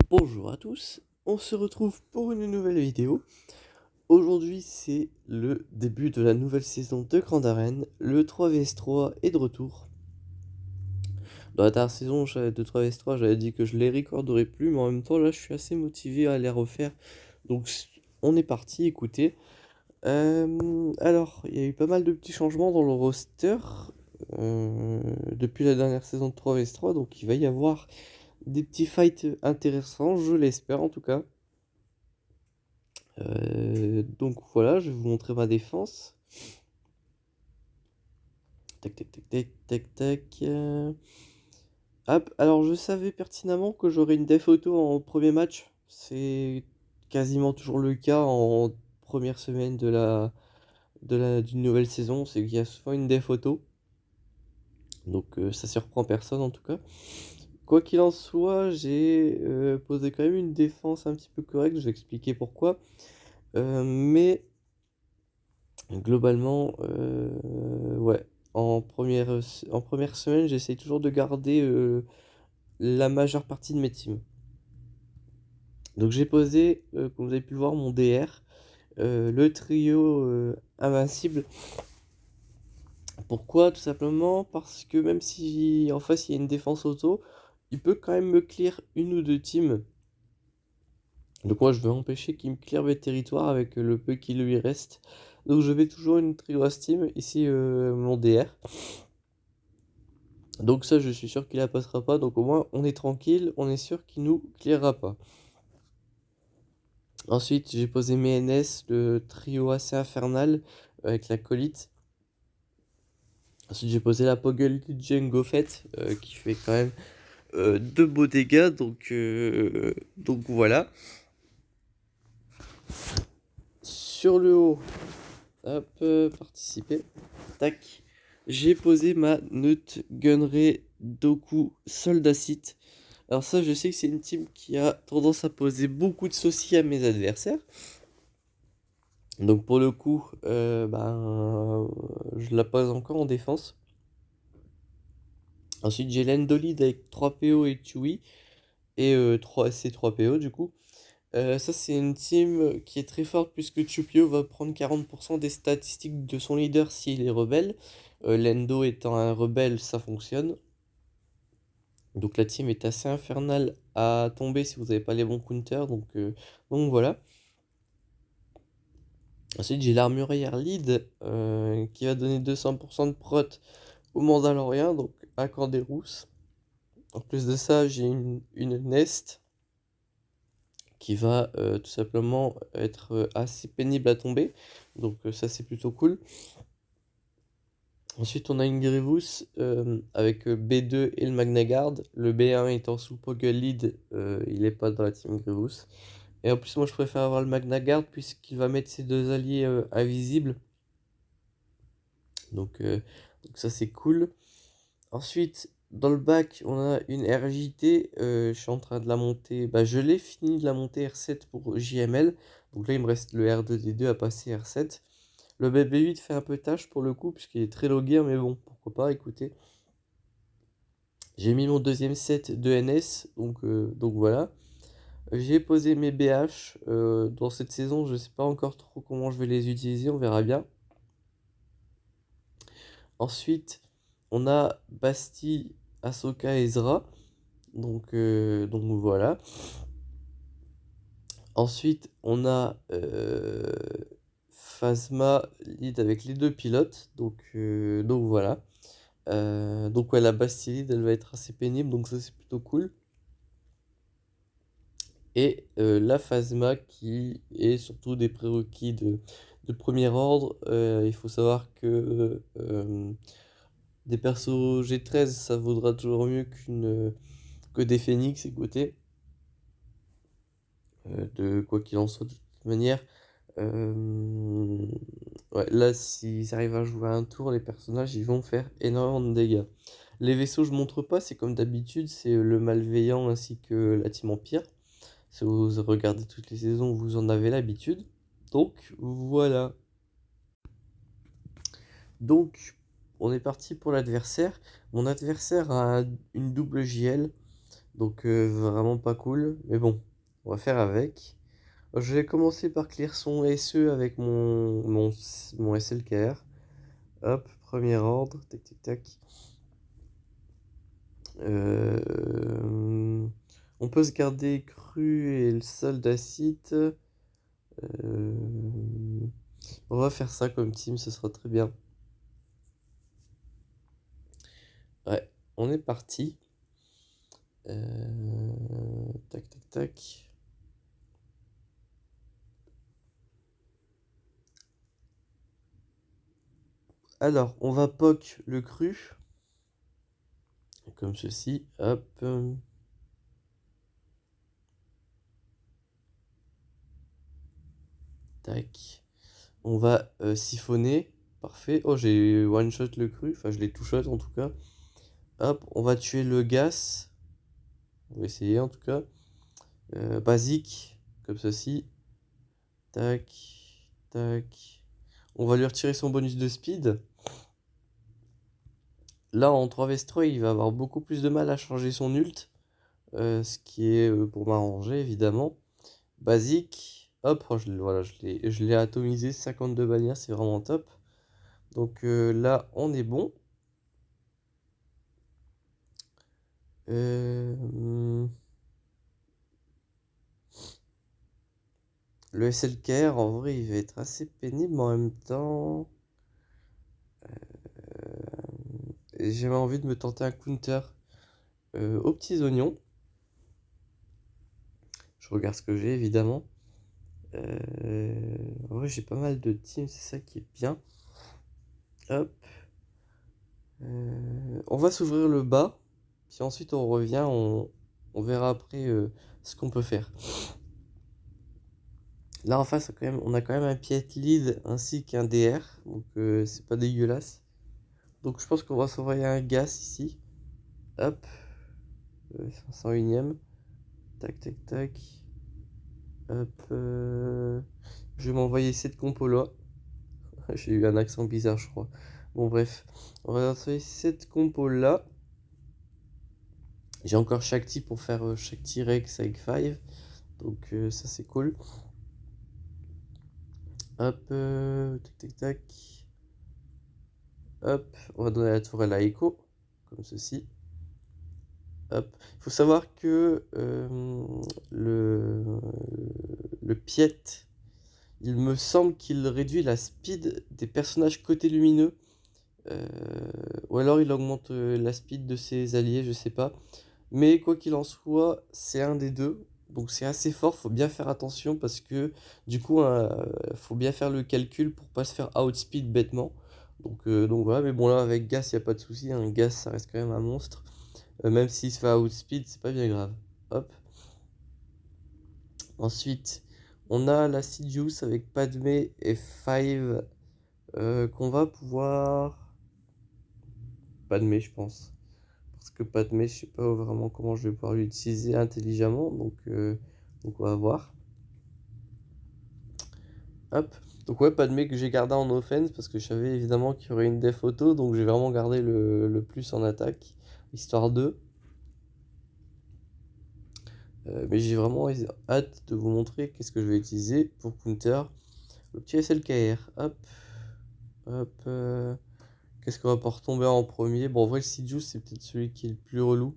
Bonjour à tous, on se retrouve pour une nouvelle vidéo. Aujourd'hui c'est le début de la nouvelle saison de Grande Arène, le 3vs3 est de retour. Dans la dernière saison de 3vs3 j'avais dit que je les recorderais plus, mais en même temps là je suis assez motivé à les refaire. Donc on est parti, écoutez. Alors il y a eu pas mal de petits changements dans le roster depuis la dernière saison de 3vs3, donc il va y avoir des petits fights intéressants, je l'espère en tout cas. Donc voilà, je vais vous montrer ma défense. Tac, tac, tac, tac, tac, tac. Hop, alors je savais pertinemment que j'aurais une def auto en premier match. C'est quasiment toujours le cas en première semaine d'une nouvelle saison. C'est qu'il y a souvent une def auto. Donc ça surprend personne en tout cas. Quoi qu'il en soit, j'ai posé quand même une défense un petit peu correcte. Je vais expliquer pourquoi. Mais globalement, ouais, en première semaine, j'essaye toujours de garder la majeure partie de mes teams. Donc j'ai posé, comme vous avez pu le voir, mon DR, le trio invincible. Pourquoi? Tout simplement parce que même si en face il y a une défense auto, il peut quand même me clear une ou deux teams. Donc moi je veux empêcher qu'il me clear mes territoires avec le peu qui lui reste. Donc je vais toujours une trio à team, ici mon DR. Donc ça, je suis sûr qu'il la passera pas. Donc au moins, on est tranquille. On est sûr qu'il nous clearera pas. Ensuite, j'ai posé mes NS, le trio assez infernal avec la colite. Ensuite, j'ai posé la Poggle Django Fett qui fait quand même de beaux dégâts. Donc voilà. Sur le haut, hop, participer. Tac. J'ai posé ma Neut Gunray Doku Soldacite. Alors ça, je sais que c'est une team qui a tendance à poser beaucoup de soucis à mes adversaires. Donc pour le coup, je la pose encore en défense. Ensuite, j'ai l'Endolid avec 3 PO et Chewie. Et 3 C 3 PO du coup. Ça, c'est une team qui est très forte puisque Chupio va prendre 40% des statistiques de son leader s'il est rebelle. Lendo étant un rebelle, ça fonctionne. Donc la team est assez infernale à tomber si vous n'avez pas les bons counters. Donc voilà. Ensuite, j'ai l'armurière lead qui va donner 200% de prot au Mandalorien, donc accord des rousses. En plus de ça, j'ai une Nest qui va tout simplement être assez pénible à tomber. Donc ça, c'est plutôt cool. Ensuite, on a une Grievous avec B2 et le Magna Guard. Le B1 étant sous Poggle Lead, il n'est pas dans la team Grievous. Et en plus, moi, je préfère avoir le Magna Guard puisqu'il va mettre ses deux alliés invisibles. Donc ça, c'est cool. Ensuite, dans le bac, on a une RJT. Je suis en train de la monter. Bah, je l'ai fini de la monter R7 pour JML. Donc là, il me reste le R2D2 à passer R7. Le BB8 fait un peu tâche pour le coup, puisqu'il est très logué, mais bon, pourquoi pas, écoutez. J'ai mis mon deuxième set de NS, donc voilà. J'ai posé mes BH. Dans cette saison, je ne sais pas encore trop comment je vais les utiliser, on verra bien. Ensuite, on a Basti, Ahsoka, Ezra. Donc voilà. Ensuite, on a Phasma lead avec les deux pilotes. Donc voilà. Donc ouais, la Bastille lead, elle va être assez pénible. Donc ça, c'est plutôt cool. Et la Phasma qui est surtout des prérequis de premier ordre. Il faut savoir que des persos G13, ça vaudra toujours mieux que des Phoenix, écoutez. De quoi qu'il en soit, de toute manière. Ouais, là, s'ils arrivent à jouer un tour, les personnages, ils vont faire énormément de dégâts. Les vaisseaux, je montre pas, c'est comme d'habitude, c'est le Malveillant ainsi que la Team Empire. Si vous regardez toutes les saisons, vous en avez l'habitude. Donc, voilà. Donc, on est parti pour l'adversaire. Mon adversaire a une double JL. Donc vraiment pas cool, mais bon, on va faire avec. Je vais commencer par clear son SE avec mon SLKR. Hop, premier ordre, tac tac tac. Euh, on peut se garder cru et le sol d'acide. On va faire ça comme team, ce sera très bien. Ouais, on est parti. Tac tac tac. Alors, on va poke le cru. Comme ceci. Hop. Tac. On va siphonner. Parfait. Oh, j'ai one shot le cru. Enfin, je l'ai two shot en tout cas. Hop, on va tuer le gas. On va essayer en tout cas. Basique. Comme ceci. Tac. Tac. On va lui retirer son bonus de speed. Là, en 3vs3, il va avoir beaucoup plus de mal à changer son ult. Ce qui est pour m'arranger, évidemment. Basique. Hop, oh, voilà, je l'ai atomisé. 52 bannières, c'est vraiment top. Donc là, on est bon. Le SLKR, en vrai, il va être assez pénible, mais en même temps, j'ai envie de me tenter un counter aux petits oignons. Je regarde ce que j'ai, évidemment. En vrai, j'ai pas mal de teams, c'est ça qui est bien. Hop. On va s'ouvrir le bas, puis ensuite on revient, on verra après ce qu'on peut faire. Là en face, on a quand même un pied lead ainsi qu'un DR, donc c'est pas dégueulasse. Donc je pense qu'on va s'envoyer un gas ici. Hop. 501ème. Tac, tac, tac. Hop. Je vais m'envoyer cette compo là. J'ai eu un accent bizarre, je crois. Bon, bref. On va envoyer cette compo là. J'ai encore Shakti pour faire Shakti Rex avec 5. Donc ça c'est cool. Hop. Tac, tac, tac. Hop. On va donner la tourelle à Echo. Comme ceci. Hop. Il faut savoir que le Piet, il me semble qu'il réduit la speed des personnages côté lumineux. Ou alors il augmente la speed de ses alliés, je sais pas. Mais quoi qu'il en soit, c'est un des deux. Donc c'est assez fort, faut bien faire attention parce que du coup, faut bien faire le calcul pour pas se faire outspeed bêtement. Donc voilà, mais bon là avec Gas, il n'y a pas de souci, hein. Gas, ça reste quand même un monstre. Même s'il se fait outspeed, c'est pas bien grave. Hop. Ensuite, on a la Sidious avec Padmé et 5 qu'on va pouvoir... Padmé, je pense. Parce que Padmé, je sais pas vraiment comment je vais pouvoir l'utiliser intelligemment. Donc on va voir. Hop. Donc ouais, Padmé que j'ai gardé en offense parce que je savais évidemment qu'il y aurait une def auto. Donc j'ai vraiment gardé le plus en attaque. Histoire de. Mais j'ai vraiment hâte de vous montrer qu'est-ce que je vais utiliser pour counter. Le petit SLKR. Hop. Hop. Qu'est-ce qu'on va pouvoir tomber en premier? Bon, en vrai, le Sidious, c'est peut-être celui qui est le plus relou.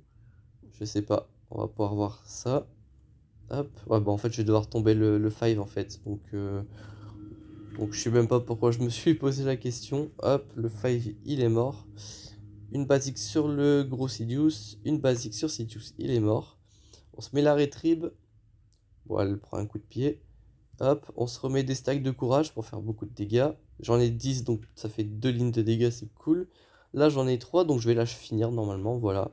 Je sais pas. On va pouvoir voir ça. Hop. Ouais, bah en fait, je vais devoir tomber le 5 en fait. Donc je sais même pas pourquoi je me suis posé la question. Hop, le 5, il est mort. Une basique sur le gros Sidious. Une basique sur Sidious, il est mort. On se met la rétrib. Bon, elle prend un coup de pied. Hop, on se remet des stacks de courage pour faire beaucoup de dégâts. J'en ai 10, donc ça fait 2 lignes de dégâts, c'est cool. Là, j'en ai 3, donc je vais la finir normalement, voilà.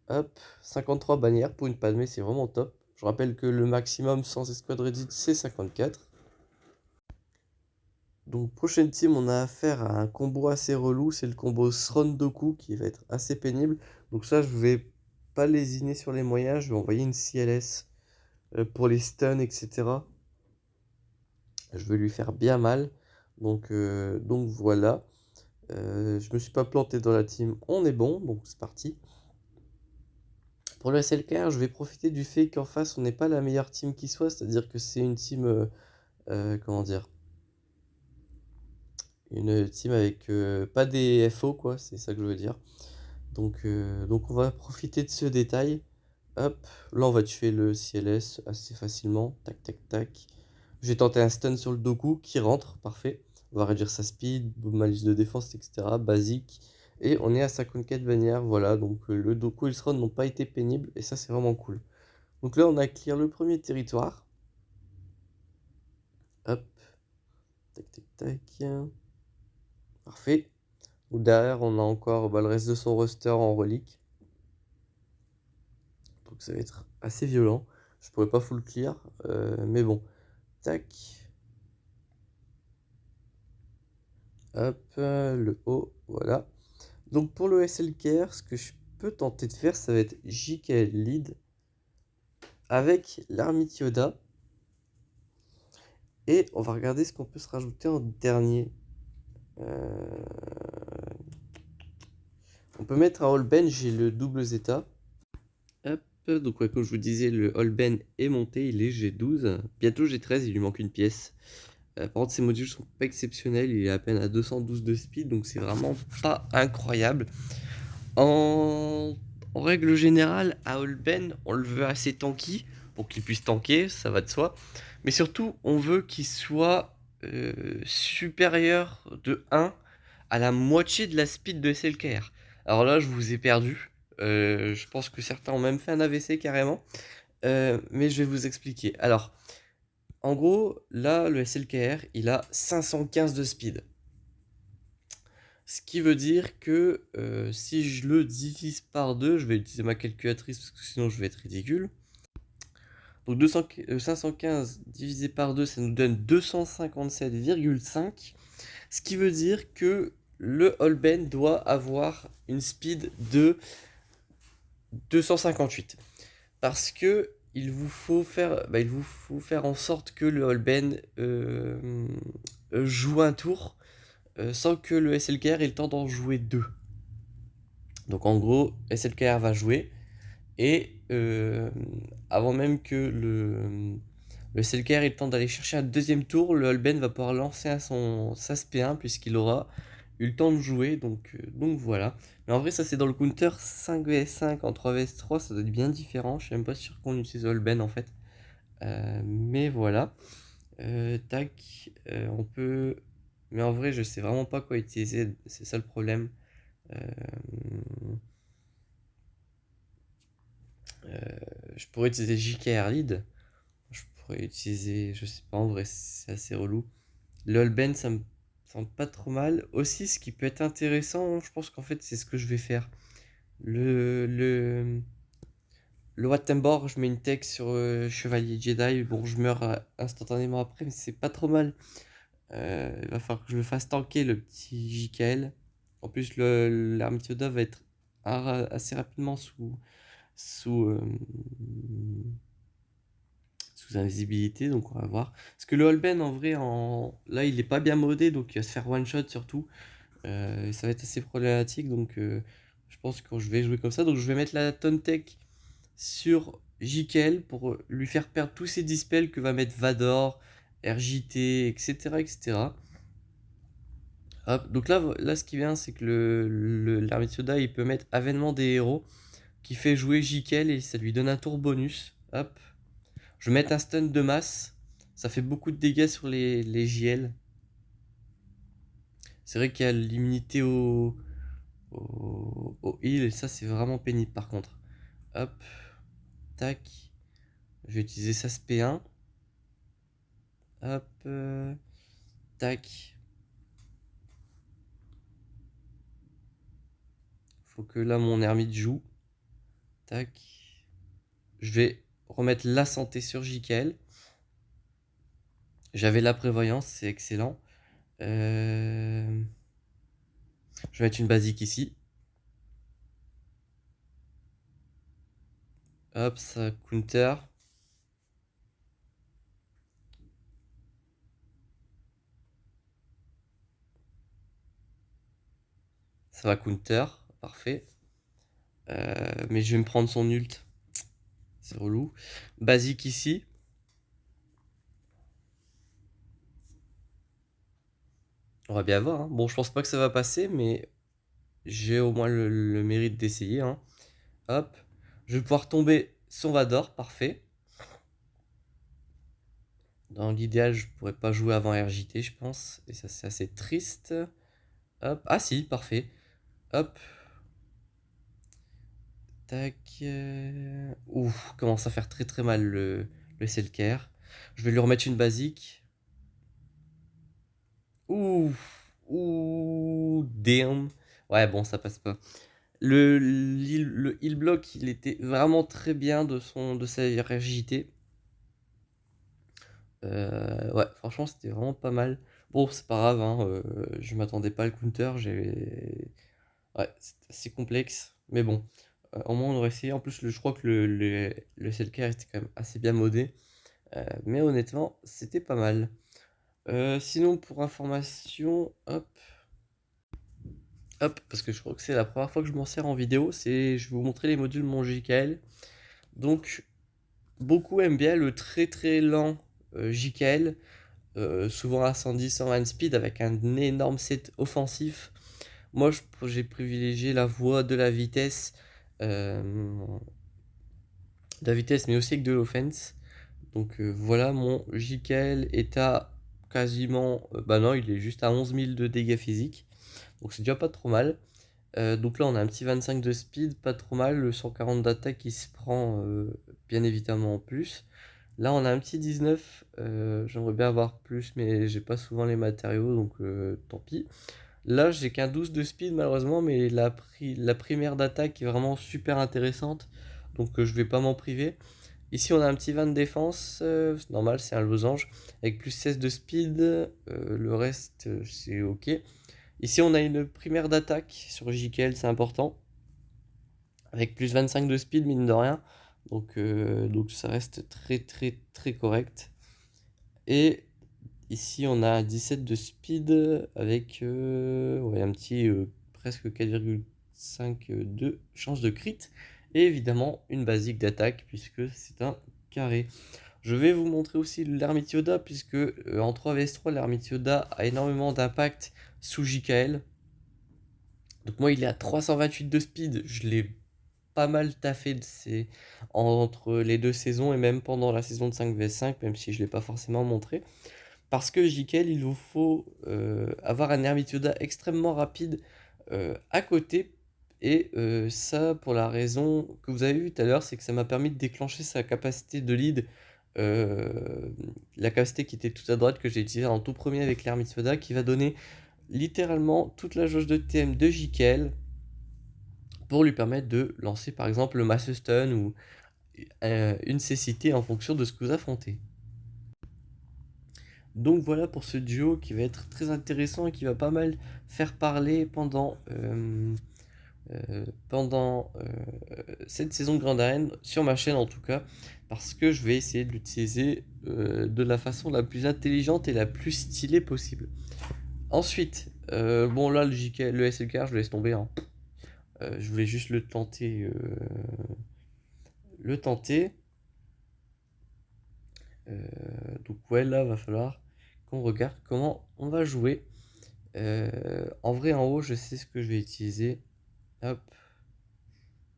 Hop, 53 bannières pour une Padmé, c'est vraiment top. Je rappelle que le maximum sans escouade Reddit, c'est 54. Donc, prochaine team, on a affaire à un combo assez relou. C'est le combo Srondoku qui va être assez pénible. Donc, ça, je vais pas lésiner sur les moyens. Je vais envoyer une CLS pour les stuns, etc. Je vais lui faire bien mal. Donc voilà. Je me suis pas planté dans la team. On est bon. Donc, c'est parti. Pour le SLKR, je vais profiter du fait qu'en face, on n'est pas la meilleure team qui soit, c'est-à-dire que c'est une team, comment dire? Une team avec, pas des FO quoi, c'est ça que je veux dire. Donc on va profiter de ce détail. Hop, là on va tuer le CLS assez facilement. Tac, tac, tac. J'ai tenté un stun sur le Doku qui rentre, parfait. On va réduire sa speed, malus de défense, etc. Basique. Et on est à 54 bannières, voilà. Donc le Doku et le Sron n'ont pas été pénibles et ça c'est vraiment cool. Donc là on a clear le premier territoire. Hop, tac, tac, tac. Parfait. Ou derrière on a encore le reste de son roster en relique. Donc ça va être assez violent. Je pourrais pas full clear, mais bon. Tac. Hop, le haut, voilà. Donc pour le SLKR, ce que je peux tenter de faire, ça va être JKL lead avec l'Armite Yoda. Et on va regarder ce qu'on peut se rajouter en dernier. On peut mettre un Holben, j'ai le double Zeta. Hop, donc ouais, comme je vous disais, le Holben est monté, il est G12. Bientôt G13, il lui manque une pièce. Par contre, ces modules sont pas exceptionnels, il est à peine à 212 de speed, donc c'est vraiment pas incroyable. En, en règle générale, à Holben, on le veut assez tanky, pour qu'il puisse tanker, ça va de soi. Mais surtout, on veut qu'il soit supérieur de 1 à la moitié de la speed de SLKR. Alors là, je vous ai perdu. Je pense que certains ont même fait un AVC carrément. Mais je vais vous expliquer. Alors, en gros, là, le SLKR, il a 515 de speed. Ce qui veut dire que si je le divise par 2, je vais utiliser ma calculatrice parce que sinon je vais être ridicule. Donc 515 divisé par 2, ça nous donne 257,5. Ce qui veut dire que le Holben doit avoir une speed de 258. Parce que il vous faut faire en sorte que le Holben joue un tour sans que le SLKR ait le temps d'en jouer deux. Donc en gros, SLKR va jouer et avant même que le SLKR ait le temps d'aller chercher un deuxième tour, le Holben va pouvoir lancer sa SP1 puisqu'il aura eu le temps de jouer. Donc voilà. Mais en vrai, ça c'est dans le counter 5 vs 5 en 3 vs 3, ça doit être bien différent. Je suis même pas sûr qu'on utilise Holben en fait. Mais voilà. Tac, on peut. Mais en vrai, je sais vraiment pas quoi utiliser, c'est ça le problème. Euh, je pourrais utiliser JKR lead. Je pourrais utiliser, je sais pas, en vrai, c'est assez relou. Le Holben, ça me semble pas trop mal. Aussi, ce qui peut être intéressant, je pense qu'en fait, c'est ce que je vais faire. Le, le, le Wattenborg, je mets une tech sur Chevalier Jedi. Bon, je meurs instantanément après, mais c'est pas trop mal. Il va falloir que je le fasse tanker, le petit JKL. En plus, l'arme Yoda va être assez rapidement sous, euh, sous invisibilité, donc on va voir. Parce que le Holben, en vrai, là, il est pas bien modé, donc il va se faire one shot surtout. Et ça va être assez problématique, donc je pense que je vais jouer comme ça. Donc je vais mettre la Tontech sur JKL pour lui faire perdre tous ses dispels que va mettre Vador, RJT, etc. etc. Hop, donc là, ce qui vient, c'est que l'Armite Yoda, il peut mettre avènement des héros qui fait jouer JKL et ça lui donne un tour bonus. Hop. Je vais mettre un stun de masse. Ça fait beaucoup de dégâts sur les JL. C'est vrai qu'il y a l'immunité au heal et ça c'est vraiment pénible par contre. Hop. Tac. Je vais utiliser sa SP1. Hop. Tac. Faut que là mon ermite joue. Tac. Je vais remettre la santé sur JKL. J'avais la prévoyance, c'est excellent. Je vais mettre une basique ici. Hop, ça counter. Ça va counter. Parfait. Mais je vais me prendre son ult. c'est relou. Basique ici. On va bien voir, hein. Bon, je pense pas que ça va passer, mais j'ai au moins le mérite d'essayer, hein. Hop. Je vais pouvoir tomber son Vador, parfait. Dans l'idéal, je pourrais pas jouer avant RJT, je pense. Et ça, c'est assez triste. Hop. Ah si, parfait. Hop. Tac. Ouf, commence à faire très très mal le Selker. Je vais lui remettre une basique. Ouh. Ouh. Damn. Ouais, bon, ça passe pas. Le heal block, il était vraiment très bien de sa RJT. Ouais, franchement, c'était vraiment pas mal. Bon, c'est pas grave, hein, je m'attendais pas à le counter. Ouais, c'est assez complexe. Mais bon, au moins on aurait essayé. En plus, je crois que le Selker était quand même assez bien modé. Mais honnêtement, c'était pas mal. Sinon, pour information, hop, hop, parce que je crois que c'est la première fois que je m'en sers en vidéo, je vais vous montrer les modules de mon JKL. Donc, beaucoup aiment bien le très très lent JKL, souvent à 110-120 speed avec un énorme set offensif. Moi, j'ai privilégié la voie de la vitesse, mais aussi avec de l'offense. Donc voilà, mon JKL est à quasiment, bah non, il est juste à 11 000 de dégâts physiques. Donc c'est déjà pas trop mal. Donc là, on a un petit 25 de speed, pas trop mal. Le 140 d'attaque qui se prend bien évidemment en plus. Là, on a un petit 19. J'aimerais bien avoir plus, mais j'ai pas souvent les matériaux, donc tant pis. Là, j'ai qu'un 12 de speed malheureusement, mais la primaire d'attaque est vraiment super intéressante. Donc je vais pas m'en priver. Ici, on a un petit 20 de défense. C'est normal, c'est un losange. Avec plus 16 de speed. Le reste, c'est ok. Ici, on a une primaire d'attaque sur JKL, c'est important. Avec plus 25 de speed, mine de rien. Donc ça reste très très très correct. Et ici, on a 17 de speed avec ouais, un petit presque 4,5 de chance de crit. Et évidemment, une basique d'attaque puisque c'est un carré. Je vais vous montrer aussi l'ermite Yoda puisque en 3vs3, l'ermite Yoda a énormément d'impact sous JKL. Donc moi, il est à 328 de speed. Je l'ai pas mal taffé entre les deux saisons et même pendant la saison de 5vs5, même si je ne l'ai pas forcément montré. Parce que JKL, il vous faut avoir un Hermite Yoda extrêmement rapide à côté. Et ça, pour la raison que vous avez vue tout à l'heure, c'est que ça m'a permis de déclencher sa capacité de lead. La capacité qui était tout à droite que j'ai utilisée en tout premier avec l'Hermite Yoda, qui va donner littéralement toute la jauge de TM de JKL pour lui permettre de lancer par exemple le Mass Stun ou une cécité en fonction de ce que vous affrontez. Donc voilà pour ce duo qui va être très intéressant et qui va pas mal faire parler pendant cette saison de Grande Arène, sur ma chaîne en tout cas, parce que je vais essayer de l'utiliser de la façon la plus intelligente et la plus stylée possible. Ensuite, bon là le le SLK je le laisse tomber, hein. Je voulais juste le tenter. Le tenter. Donc ouais, là va falloir qu'on regarde comment on va jouer. En vrai, en haut, je sais ce que je vais utiliser. Hop,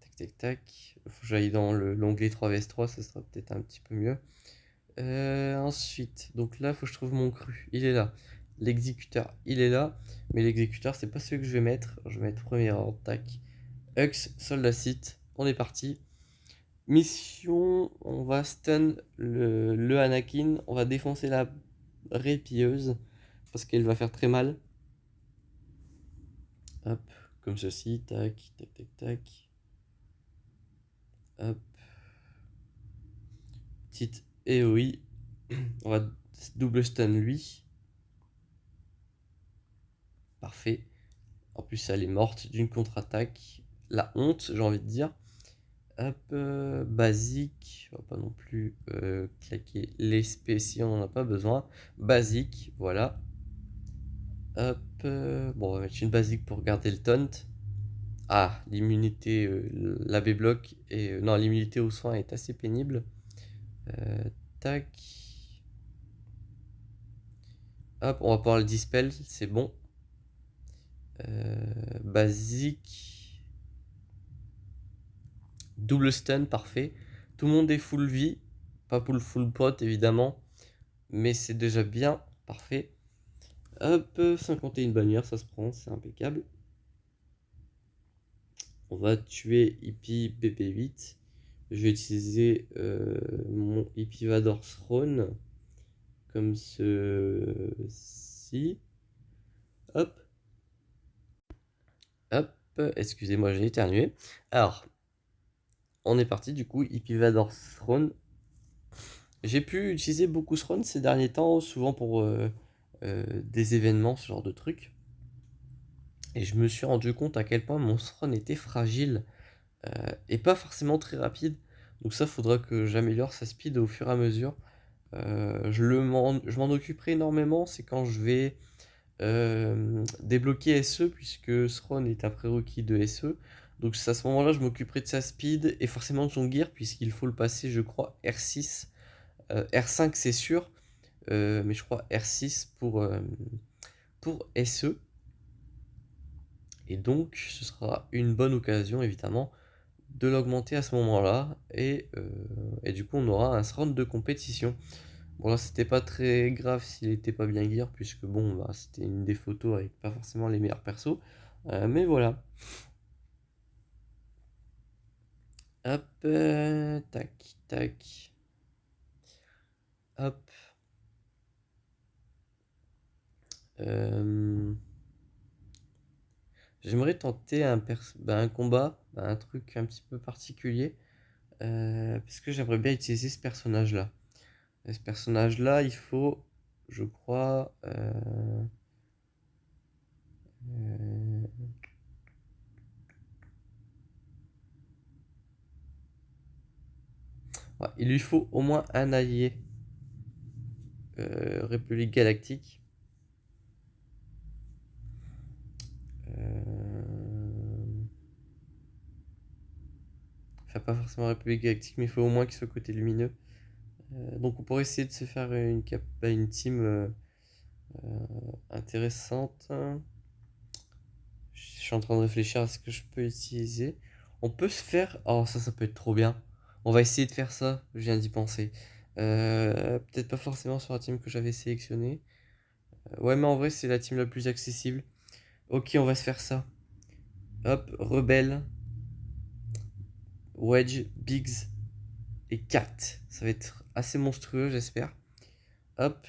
tac tac tac. Faut que j'aille dans l'onglet 3vs3, ça sera peut-être un petit peu mieux. Ensuite, donc là, faut que je trouve mon cru. Il est là. L'exécuteur, il est là. Mais l'exécuteur, c'est pas celui que je vais mettre. Je vais mettre premier ordre, tac. Hux, soldat site. On est parti. Mission, on va stun le Anakin, on va défoncer la répilleuse parce qu'elle va faire très mal. Hop, comme ceci, tac, tac, tac, tac. Hop. Petite EOI. On va double stun lui. Parfait. En plus, elle est morte d'une contre-attaque. La honte, j'ai envie de dire. Hop, basique. On va pas non plus claquer les spéciaux, on n'en a pas besoin. Basique, voilà. Hop, bon, on va mettre une basique pour garder le taunt. Ah, l'immunité, l'AB bloc et non, l'immunité aux soins est assez pénible. Tac. Hop, on va pouvoir le dispel, c'est bon. Basique. Double stun, parfait. Tout le monde est full vie. Pas pour le full pot, évidemment. Mais c'est déjà bien. Parfait. Hop, 51 bannières, ça se prend, c'est impeccable. On va tuer Hippie BP8. Je vais utiliser mon Hippie Vador Throne. Comme ceci. Hop. Hop. Excusez-moi, j'ai éternué. Alors, on est parti du coup. Hippie Vador Throne. J'ai pu utiliser beaucoup Throne ces derniers temps, souvent pour des événements, ce genre de trucs. Et je me suis rendu compte à quel point mon Throne était fragile et pas forcément très rapide. Donc ça, faudra que j'améliore sa speed au fur et à mesure. Je m'en occuperai énormément, c'est quand je vais débloquer SE, puisque Throne est un prérequis de SE. Donc c'est à ce moment-là, je m'occuperai de sa speed et forcément de son gear, puisqu'il faut le passer, je crois, R6. R5 c'est sûr, mais je crois R6 pour SE. Et donc ce sera une bonne occasion évidemment de l'augmenter à ce moment-là. Et du coup on aura un round de compétition. Bon là c'était pas très grave s'il était pas bien gear, puisque bon bah, c'était une des photos avec pas forcément les meilleurs persos. Mais voilà. Hop, tac, tac. Hop. J'aimerais tenter un combat, un truc un petit peu particulier. Parce que j'aimerais bien utiliser ce personnage-là. Et ce personnage-là, il faut, je crois, euh, ouais, il lui faut au moins un allié République Galactique. Enfin, pas forcément République Galactique, mais il faut au moins qu'il soit côté lumineux. Donc on pourrait essayer de se faire une team intéressante. Je suis en train de réfléchir à ce que je peux utiliser. On peut se faire... Oh, ça peut être trop bien. On va essayer de faire ça, je viens d'y penser. Peut-être pas forcément sur la team que j'avais sélectionnée. Ouais, mais en vrai, c'est la team la plus accessible. Ok, on va se faire ça. Hop, Rebelle, Wedge, Biggs et Cat. Ça va être assez monstrueux, j'espère. Hop.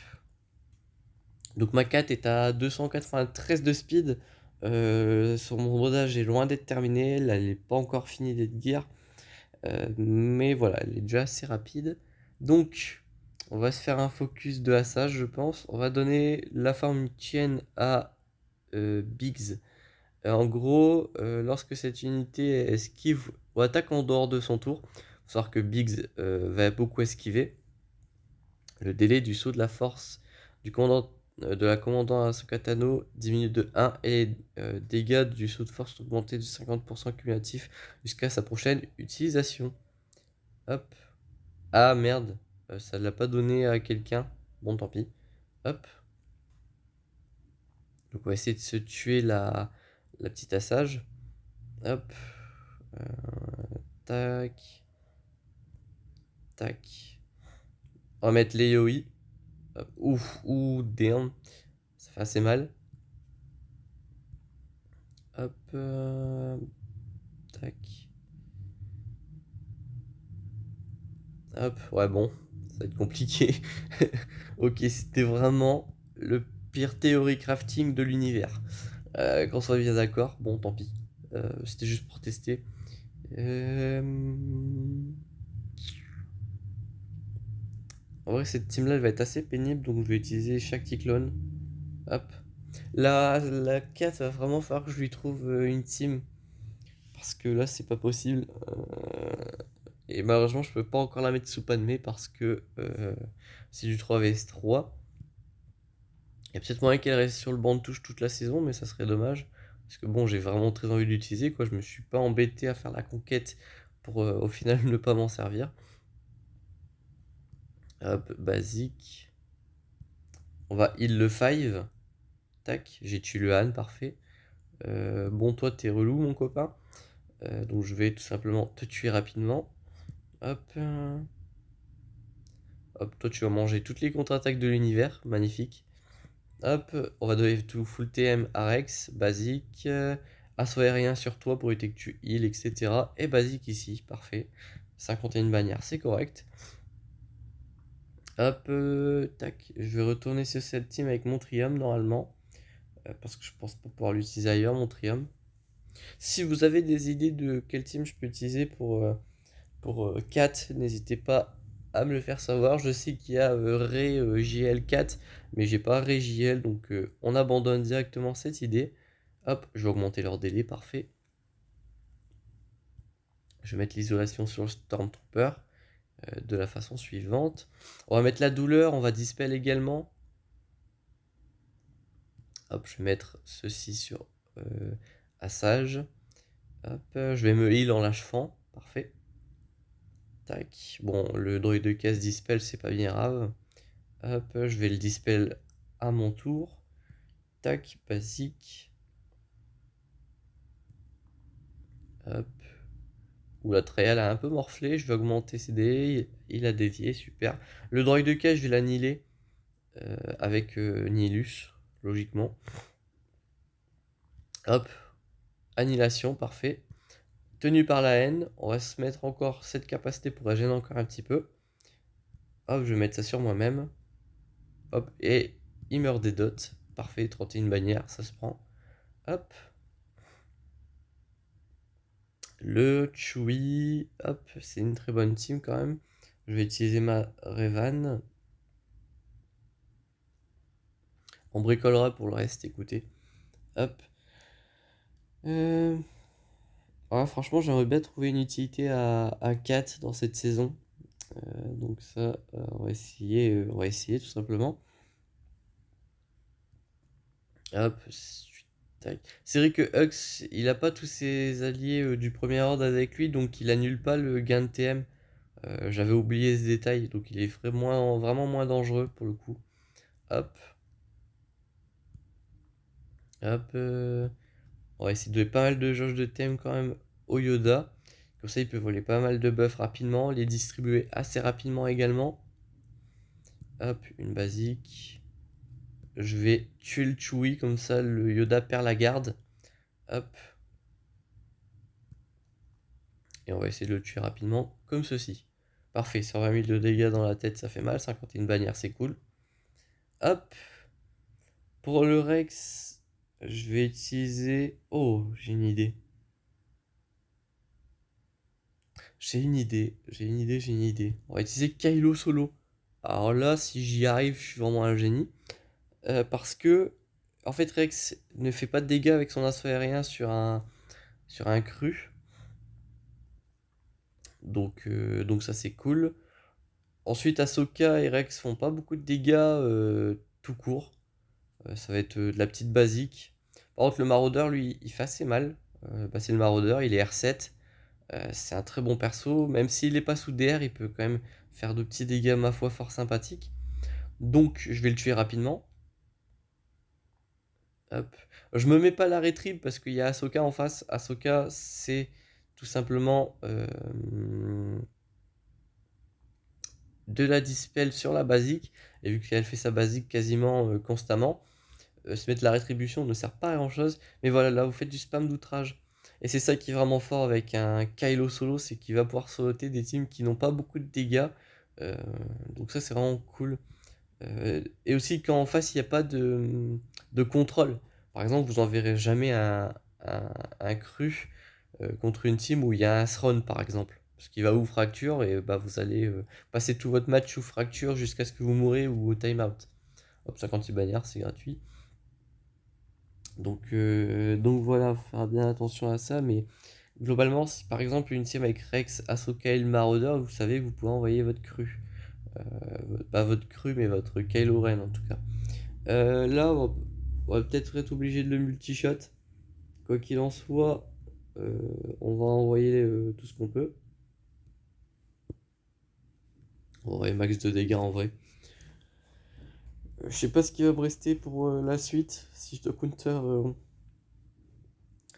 Donc ma Cat est à 293 de speed. Son rodage est loin d'être terminé. Elle n'est pas encore finie d'être gear. Mais voilà, elle est déjà assez rapide. Donc, on va se faire un focus de assage, je pense. On va donner la forme Tien à Biggs. En gros, lorsque cette unité esquive ou attaque en dehors de son tour, il faut savoir que Biggs va beaucoup esquiver. Le délai du saut de la force du commandant, de la commandant Ahsoka diminue de 1 et les dégâts du saut de force sont augmentés de 50% cumulatif jusqu'à sa prochaine utilisation. Hop. Ah merde, ça l'a pas donné à quelqu'un. Bon, tant pis. Hop. Donc on va essayer de se tuer la petite assage. Hop. Euh, tac. Tac. On va mettre les Yoi. Ouf, ou damn. Ça fait assez mal. Hop. Tac. Hop. Ouais, bon. Ça va être compliqué. Ok, c'était vraiment le pire théorie crafting de l'univers. Qu'on soit bien d'accord. Bon, tant pis. C'était juste pour tester. Euh, En vrai, cette team-là, elle va être assez pénible, donc je vais utiliser chaque cyclone. Hop. La 4, va vraiment falloir que je lui trouve une team. Parce que là, c'est pas possible. Et malheureusement, je peux pas encore la mettre sous Padmé parce que c'est du 3 vs 3. Il y a peut-être moyen qu'elle reste sur le banc de touche toute la saison, mais ça serait dommage. Parce que bon, j'ai vraiment très envie d'utiliser, quoi. Je me suis pas embêté à faire la conquête pour au final ne pas m'en servir. Hop, basique. On va heal le 5. Tac, j'ai tué le Han, parfait. Bon, toi, t'es relou, mon copain. Donc, je vais tout simplement te tuer rapidement. Hop. Hop, toi, tu vas manger toutes les contre-attaques de l'univers. Magnifique. Hop, on va donner tout full TM à Rex. Basique. Assaut aérien sur toi pour éviter que tu heal, etc. Et basique ici, parfait. 51 bannières, c'est correct. Hop, tac. Je vais retourner sur cette team avec mon Trium normalement. Parce que je pense pas pouvoir l'utiliser ailleurs, mon Trium. Si vous avez des idées de quel team je peux utiliser pour 4, n'hésitez pas à me le faire savoir. Je sais qu'il y a Ray JL4, mais j'ai pas Ray JL, donc on abandonne directement cette idée. Hop, je vais augmenter leur délai, parfait. Je vais mettre l'isolation sur le Stormtrooper de la façon suivante. On va mettre la douleur, on va dispel également. Hop, je vais mettre ceci sur Assage. Hop, je vais me heal en l'achevant, parfait. Tac, bon, le droïde de caisse dispel, c'est pas bien grave. Hop, je vais le dispel à mon tour. Tac, basique. Hop. Ouh, la Trial a un peu morflé, je vais augmenter ses dés. Il a dévié, super. Le droïde de caisse, je vais l'annihiler avec Nihilus, logiquement. Hop, annihilation, parfait. Tenu par la haine, on va se mettre encore cette capacité pour la gêner encore un petit peu. Hop, je vais mettre ça sur moi-même. Hop, et il meurt des dots. Parfait, 31 bannières, ça se prend. Hop. Le Chewie, hop, c'est une très bonne team quand même. Je vais utiliser ma Revan. On bricolera pour le reste, écoutez. Hop. Ouais, franchement, j'aimerais bien trouver une utilité à 4 dans cette saison. Donc ça, on va essayer tout simplement. Hop, tac. C'est vrai que Hux, il a pas tous ses alliés du premier ordre avec lui, donc il annule pas le gain de TM. J'avais oublié ce détail, donc il est vraiment moins dangereux pour le coup. Hop, hop. On va essayer de donner pas mal de jauge de thème quand même au Yoda. Comme ça, il peut voler pas mal de buffs rapidement, les distribuer assez rapidement également. Hop, une basique. Je vais tuer le Chewie, comme ça le Yoda perd la garde. Hop. Et on va essayer de le tuer rapidement, comme ceci. Parfait, 120 000 de dégâts dans la tête, ça fait mal. 51 bannières, c'est cool. Hop. Pour le Rex, je vais utiliser... Oh, j'ai une idée. J'ai une idée. On va utiliser Kylo Solo. Alors là, si j'y arrive, je suis vraiment un génie. Parce que, en fait, Rex ne fait pas de dégâts avec son assaut aérien sur un cru. Donc ça, c'est cool. Ensuite, Ahsoka et Rex font pas beaucoup de dégâts tout court. Ça va être de la petite basique. Par contre, le maraudeur, lui, il fait assez mal. C'est le maraudeur, il est R7. C'est un très bon perso. Même s'il n'est pas sous DR, il peut quand même faire de petits dégâts, ma foi, fort sympathiques. Donc, je vais le tuer rapidement. Hop. Je me mets pas la rétrib parce qu'il y a Ahsoka en face. Ahsoka, c'est tout simplement de la dispel sur la basique. Et vu qu'elle fait sa basique quasiment constamment, se mettre la rétribution ne sert pas à grand chose. Mais voilà, là vous faites du spam d'outrage. Et c'est ça qui est vraiment fort avec un Kylo solo, c'est qu'il va pouvoir soloter des teams qui n'ont pas beaucoup de dégâts. Euh, donc ça c'est vraiment cool. Et aussi quand en face il n'y a pas de contrôle. Par exemple, vous enverrez jamais un cru contre une team où il y a un Throne par exemple. Parce qu'il va vous fracture et bah, vous allez passer tout votre match sous fracture jusqu'à ce que vous mourrez ou au timeout. Hop, 56 bannières, c'est gratuit. Donc voilà, faut faire bien attention à ça. Mais globalement, si par exemple une team avec Rex, Ahsoka et le Marauder, vous savez, vous pouvez envoyer votre cru. Pas votre cru, mais votre Kylo Ren en tout cas. Là, on va peut-être être obligé de le multi-shot. Quoi qu'il en soit, on va envoyer tout ce qu'on peut. On va envoyer max de dégâts en vrai. Je sais pas ce qui va me rester pour la suite. Si je dois counter.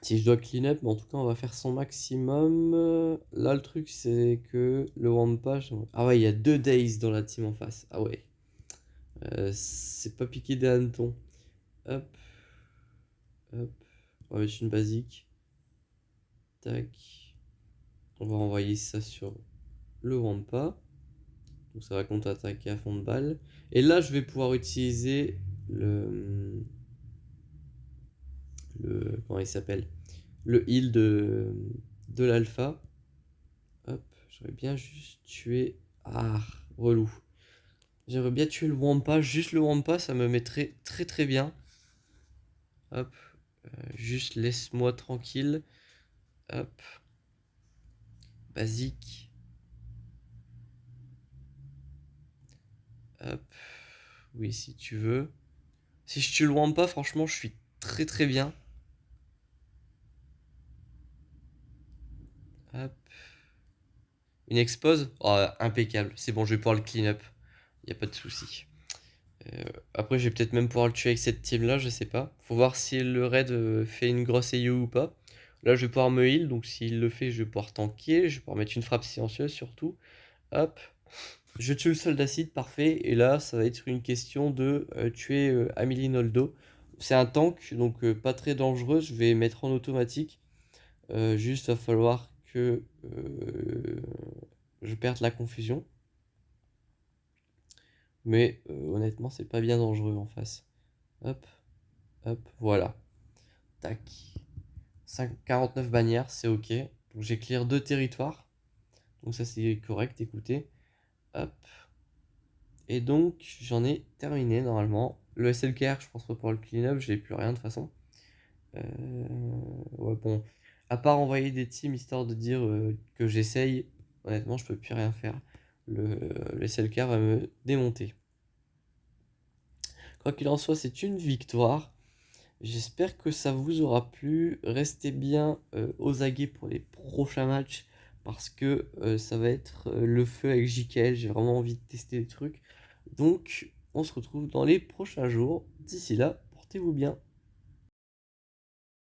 Si je dois clean up, mais en tout cas, on va faire son maximum. Là, le truc, c'est que le Wampa. Ah ouais, il y a 2 Days dans la team en face. Ah ouais. C'est pas piqué des hannetons. Hop. Hop. On va mettre une basique. Tac. On va envoyer ça sur le Wampa. Donc ça va contre-attaquer à fond de balle. Et là, je vais pouvoir utiliser comment il s'appelle? Le heal de l'alpha. Hop, j'aurais bien juste tué. Ah, relou. J'aimerais bien tuer le Wampa. Juste le Wampa, ça me mettrait très très bien. Hop, juste laisse-moi tranquille. Hop, basique. Hop, oui, si tu veux. Si je tue le Wampa, franchement, je suis très très bien. Hop. Une expose? Oh, impeccable. C'est bon, je vais pouvoir le clean up. Il n'y a pas de souci. Après, je vais peut-être même pouvoir le tuer avec cette team-là, je sais pas. Faut voir si le raid fait une grosse AU ou pas. Là, je vais pouvoir me heal, donc s'il le fait, je vais pouvoir tanker. Je vais pouvoir mettre une frappe silencieuse surtout. Hop. Je tue le soldat acide, parfait. Et là, ça va être une question de tuer Amelie Noldo. C'est un tank, donc pas très dangereux. Je vais mettre en automatique. Juste, va falloir que je perde la confusion. Mais honnêtement, c'est pas bien dangereux en face. Hop, hop, voilà. Tac. 49 bannières, c'est ok. Donc j'ai clear 2 territoires. Donc ça c'est correct, écoutez. Hop. Et donc j'en ai terminé normalement. Le SLKR, je pense pas pour le clean-up, j'ai plus rien de toute façon. Ouais, bon. À part envoyer des teams histoire de dire que j'essaye, honnêtement, je peux plus rien faire. Le SLKR va me démonter. Quoi qu'il en soit, c'est une victoire. J'espère que ça vous aura plu. Restez bien aux aguets pour les prochains matchs parce que ça va être le feu avec JKL. J'ai vraiment envie de tester des trucs. Donc, on se retrouve dans les prochains jours. D'ici là, portez-vous bien.